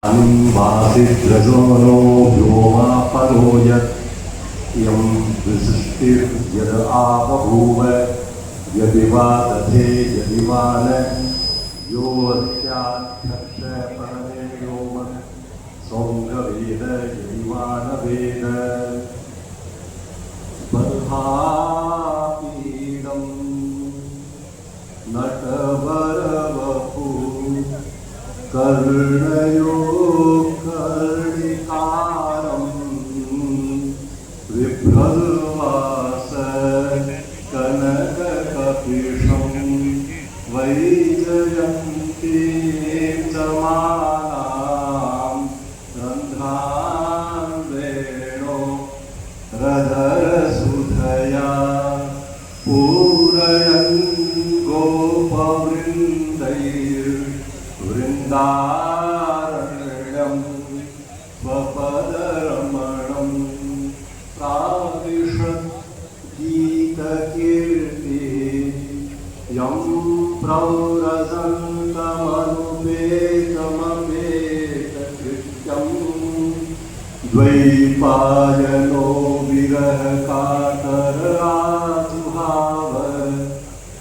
वासिद्रजोनो व्योमापरो यत् यं विशिष्टिर्यद् आबभूव यदि वा दधे यदि वा न यो अस्याध्यक्ष परमे व्योम सौम्यवेद यदि वा न वेद बर्हापीडं नटवरवपु कर्णयो कर्णिकारं विभ्रद्वास कनककपिशं वैजयन्तीं च मालां रन्ध्रान् वेणो रधरसुधया पूरयन् गोपवृन्दैर्वृन्दारण्यं स्वपदरमणं प्रादिशत् गीतकीर्ति यं प्रव्रजन्तमनुपेतमपेतकृत्यं द्वैपायनो विरहकातराजुहाव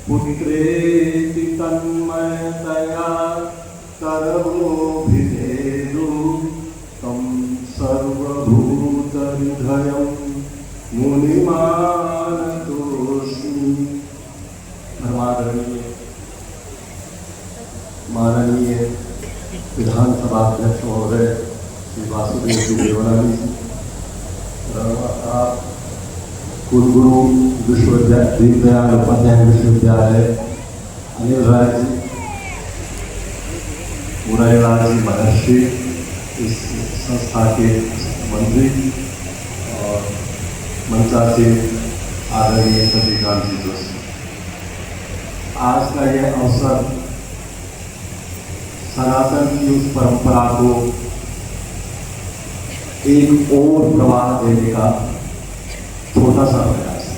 पुत्रेति तन्मयतया तरवोभिधेदु तं सर्वभूतहृदयं मुनिमानतोऽस्मि। माननीय विधानसभा अध्यक्ष महोदय श्री वासुदेव जी देवनानी जी, कुलगुरु विश्वविद्यालय दीनदयाल उपाध्याय विश्वविद्यालय अनिल राय जी, मुरारीलाल जी महर्षि, इस संस्था के मंत्री और मंचासीन आदरणीय शशिकांत जी जोशी, आज का यह अवसर सनातन की उस परंपरा को एक और प्रवाह देने का छोटा सा प्रयास है।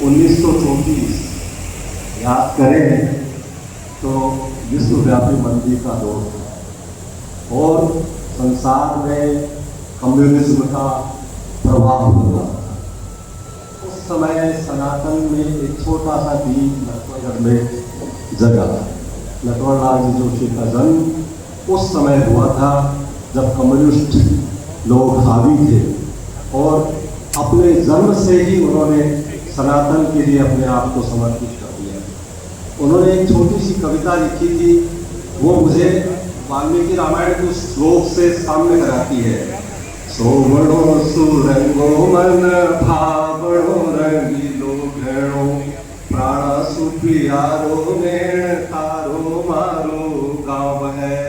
1934 याद करें तो विश्वव्यापी मंदी का दौर था और संसार में कम्युनिज्म का प्रभाव हुआ था। उस समय सनातन में एक छोटा सा द्वीप लक्ष्मणगढ़ में जगा था। लक्ष्मणलाल जी जोशी का जन्म उस समय हुआ था जब कम्युनिस्ट लोग हावी थे और अपने जन्म से ही उन्होंने सनातन के लिए अपने आप को समर्पित कर दिया। उन्होंने एक छोटी सी कविता लिखी थी, वो मुझे वाल्मीकि रामायण के श्लोक से सामने कराती है। सोवणो सुरंगो मन भावणो रंगीलो घेणो प्राण सुप्रियारो नेण तारो मारो गाँव है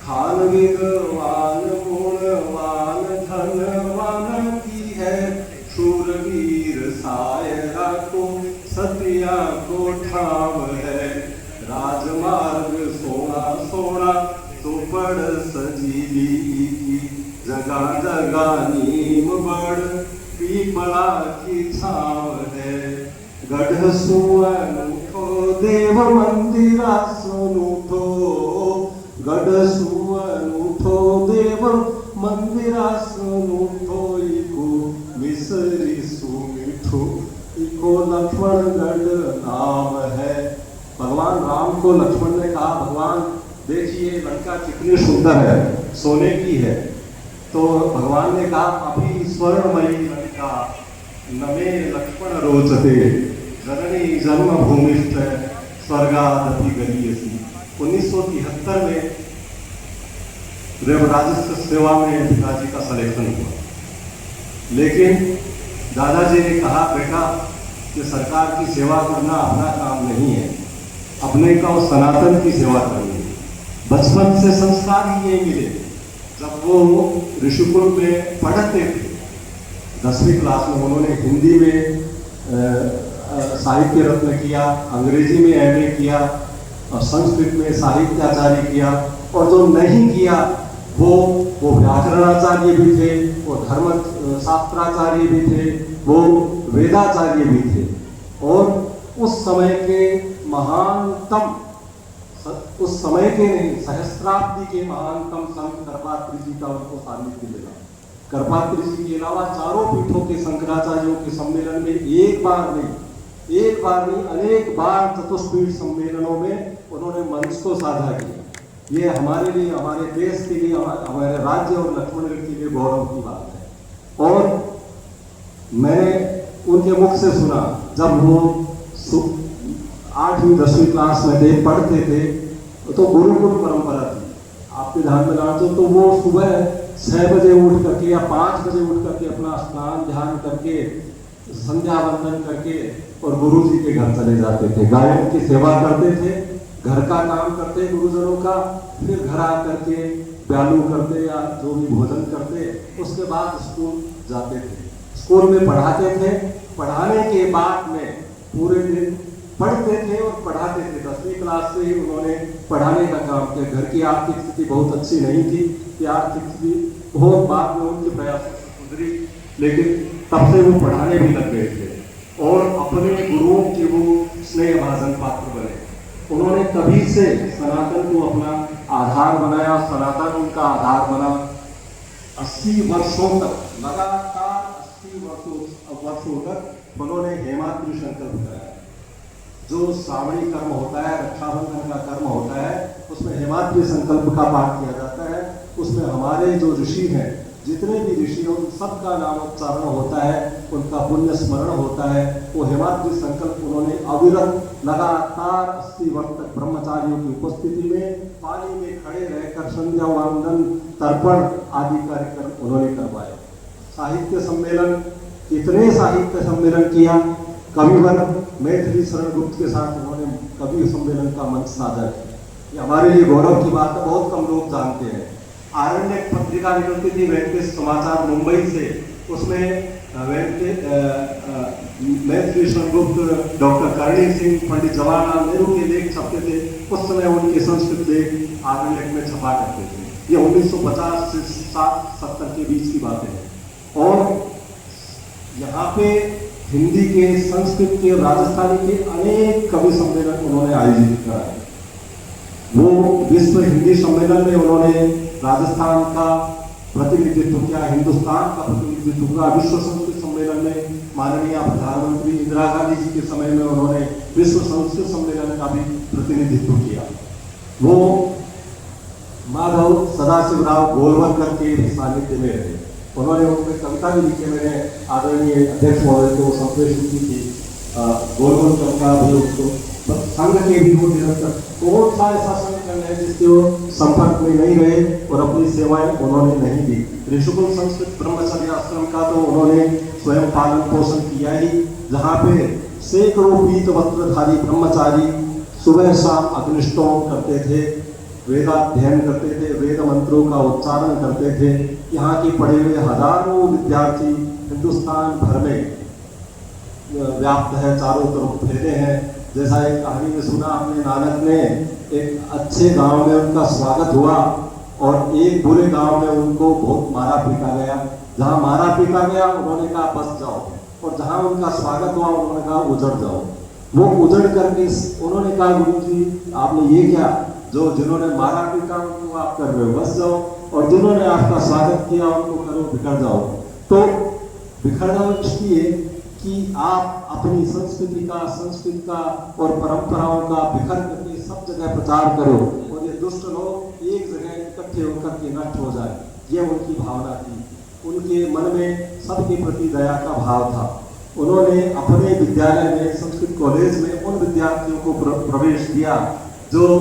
खान विद्वान गुणवान धनवान की है शूरवीर सायरा को सतिया को ठाव है राजमार्ग सोना सोना सुपड़ सजीली की जगा जगा नीम बड़ पीपला की छाव है गढ़ सुवन उठो देव मंदिरा सुन उठो गढ़ सुवन उठो देव मंदिरा सुन उठो इको मिसरी सुमिठो इको लक्ष्मणगढ़ नाम है। भगवान राम को लक्ष्मण ने कहा, भगवान देखिए लंका कितनी सुंदर है, सोने की है। तो भगवान ने कहा, अभी स्वर्णमयी लंका नमे लक्ष्मण रोचते जननी जन्मभूमिष्ठ स्वर्गादपि गरीयसी। 1973 में राजस्व सेवा में पिताजी का सिलेक्शन हुआ, लेकिन दादाजी ने कहा, बेटा कि सरकार की सेवा करना अपना काम नहीं है, अपने का सनातन की सेवा करनी है। बचपन से संस्कार ही ये मिले। जब वो ऋषिकुल में पढ़ते थे 10वीं क्लास में, उन्होंने हिंदी में साहित्य रत्न किया, अंग्रेजी में एमए किया और संस्कृत में साहित्याचार्य किया, और जो नहीं किया वो व्याकरणाचार्य भी थे, वो धर्म शास्त्राचार्य भी थे, वो वेदाचार्य भी थे। और उस समय के महानतम उस समय के नहीं, सहस्त्राब्दी के महानतम संत करपात्री जी का उनको सानिध्य मिला। करपात्री जी के अलावा चारों पीठों के शंकराचार्यों के सम्मेलन में एक बार नहीं अनेक बार चतुष्पीठ सम्मेलनों में उन्होंने मंच को साझा किया। ये हमारे लिए, हमारे देश के लिए, हमारे राज्य और लक्ष्मणगढ़ के लिए गौरव की बात है। और मैंने उनके मुख से सुना, जब वो 8वीं 10वीं क्लास में थे, पढ़ते थे, तो गुरुकुल परंपरा थी। आपके ध्यान में लाते तो वो सुबह 6 बजे उठ करके या 5 बजे उठ करके अपना स्नान ध्यान करके संध्या वंदन करके और गुरु जी के घर चले जाते थे। गायों की सेवा करते थे, घर का काम करते गुरुजनों का, फिर घर आकर के प्यालू करते या जो भी भोजन करते, उसके बाद स्कूल जाते थे। स्कूल में पढ़ाते थे, पढ़ाने के बाद में पूरे दिन पढ़ते थे और पढ़ाते थे। 10वीं क्लास से ही उन्होंने पढ़ाने का काम किया। घर की आर्थिक स्थिति बहुत अच्छी नहीं थी, कि आर्थिक स्थिति बहुत बाद में उनके प्रयास से सुधरी, लेकिन तब से वो पढ़ाने भी लग गए थे और अपने गुरुओं के वो स्नेह भाजन पात्र बने। उन्होंने तभी से सनातन को अपना आधार बनाया, सनातन उनका आधार बना। 80 वर्षों तक, लगातार 80 वर्षों तक उन्होंने हेमाद्रि संकल्प कराया। जो श्रावणी कर्म होता है, रक्षाबंधन का कर्म होता है, उसमें हेमाद्रि संकल्प का पाठ किया जाता है। उसमें हमारे जो ऋषि हैं, जितने भी ऋषि हैं, उन सबका नामोच्चारण होता है, उनका पुण्य स्मरण होता है। वो हेमाद्रि संकल्प उन्होंने अविरत लगातार 80 वर्ष तक ब्रह्मचारियों की उपस्थिति में पानी में खड़े रहकर संध्या वंदन, तर्पण आदि कार्यक्रम उन्होंने करवाए। साहित्य सम्मेलन, इतने साहित्य सम्मेलन किया। कविवर मैथिली शरण गुप्त के साथ उन्होंने कवि सम्मेलन का मंच साझा किया। ये हमारे लिए गौरव की बात है, बहुत कम लोग जानते हैं। आरण्यक पत्रिका निकलती थी वेंकटेश समाचार मुंबई से, उसमें मैथिली शरण गुप्त, डॉक्टर करणी सिंह, पंडित जवाहरलाल नेहरू के लेख छपते थे। उस समय उनके संस्कृत लेख आरण्यक में छपा करते थे। ये 1950 से 60-70 के बीच की बातें हैं। और यहाँ पे हिंदी के, संस्कृत के, राजस्थानी के अनेक कवि सम्मेलन उन्होंने आयोजित कराए। वो विश्व हिंदी सम्मेलन में उन्होंने राजस्थान का प्रतिनिधित्व किया, हिंदुस्तान का प्रतिनिधित्व किया। विश्व संस्कृत सम्मेलन में माननीय प्रधानमंत्री इंदिरा गांधी जी के समय में उन्होंने विश्व संस्कृत सम्मेलन का भी प्रतिनिधित्व किया। वो माधव सदाशिवराव गोलवलकर के सानिध्य में रहे। उन्होंने उनमें कविता भी लिखी, मैंने आदरणीय अध्यक्ष महोदय को संप्रेषित की थी। गोलवलकर का भी उसको संघ के भी वो निरंतर, कौन सा ऐसा संगठन है जिसके वो संपर्क में नहीं रहे और अपनी सेवाएं उन्होंने नहीं दी। ऋषिकुल संस्कृत ब्रह्मचर्य आश्रम का तो उन्होंने स्वयं पालन पोषण किया ही, जहाँ पे सैकड़ों पीत वस्त्रधारी ब्रह्मचारी सुबह शाम अग्निष्टोम करते थे, वेदाध्ययन करते थे, वेद मंत्रों का उच्चारण करते थे। यहाँ के पढ़े हुए हजारों विद्यार्थी हिंदुस्तान भर में व्याप्त है, चारों तरफ फैले हैं। जैसा एक कहानी में सुना हमने, नानक ने एक अच्छे गांव में उनका स्वागत हुआ और एक बुरे गांव में उनको बहुत मारा पीटा गया। जहाँ मारा पीटा गया उन्होंने कहा बस जाओ, और जहाँ उनका स्वागत हुआ उन्होंने कहा उजड़ जाओ। वो उजड़ करके उन्होंने कहा गुरुजी आपने ये क्या, जो जिन्होंने मारा पीटा उनको आप कर रहे हो, बस जाओ, और जिन्होंने आपका स्वागत किया उनको करो बिखर जाओ। तो बिखर जाओ इसलिए कि आप अपनी संस्कृति का और परंपराओं का बिखर करके सब जगह प्रचार करो और ये दुष्ट लोग एक जगह इकट्ठे होकर के नष्ट हो जाए। ये उनकी भावना थी। उनके मन में सबके प्रति दया का भाव था। उन्होंने अपने विद्यालय में, संस्कृत कॉलेज में, उन विद्यार्थियों को प्रवेश दिया जो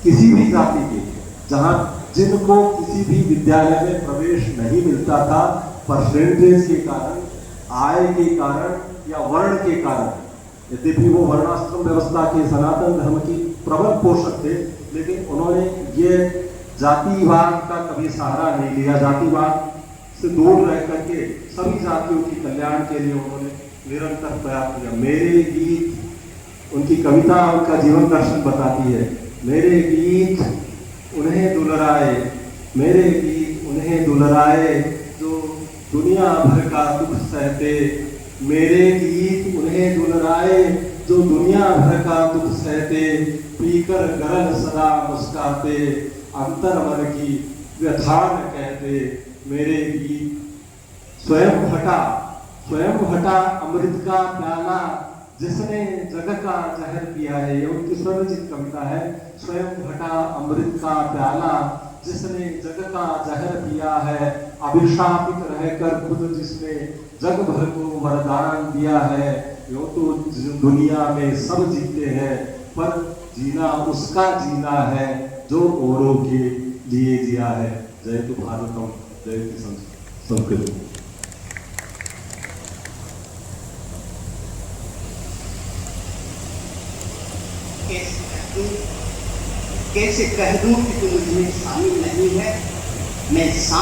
किसी भी जाति के, जहाँ जिनको किसी भी विद्यालय में प्रवेश नहीं मिलता था, परसेंटेज के कारण, आय के कारण या वर्ण के कारण। यद्यपि वो वर्णाश्रम व्यवस्था के सनातन धर्म की प्रबल पोषक थे, लेकिन उन्होंने ये जातिवाद का कभी सहारा नहीं लिया। जातिवाद से दूर रह करके सभी जातियों के कल्याण के लिए उन्होंने निरंतर प्रयास किया। मेरे गीत, उनकी कविता उनका जीवन दर्शन बताती है। मेरे गीत उन्हें दुलराए, मेरे गीत उन्हें दुलराए जो दुनिया भर का दुख सहते। मेरे गीत उन्हें दुलराए जो दुनिया भर का दुख सहते। पीकर गरल सदा मुस्काते, अंतर मन की व्यथा न कहते, मेरे गीत स्वयं घटा अमृत का प्याला, जिसने जग का जहर पिया है। ये उनकी स्वरचित कविता है। स्वयं घटा अमृत का प्याला, जिसने जग का जहर पिया है, अभिशापित रहकर खुद जिसने जग भर को वरदान दिया है। यो तो दुनिया में सब जीते हैं, पर जीना उसका जीना है जो औरों के लिए जिया है। जयतु भारतम, जयतु संस्कृत। कैसे कह दूं कि तुम मुझमें शामिल नहीं है। मैं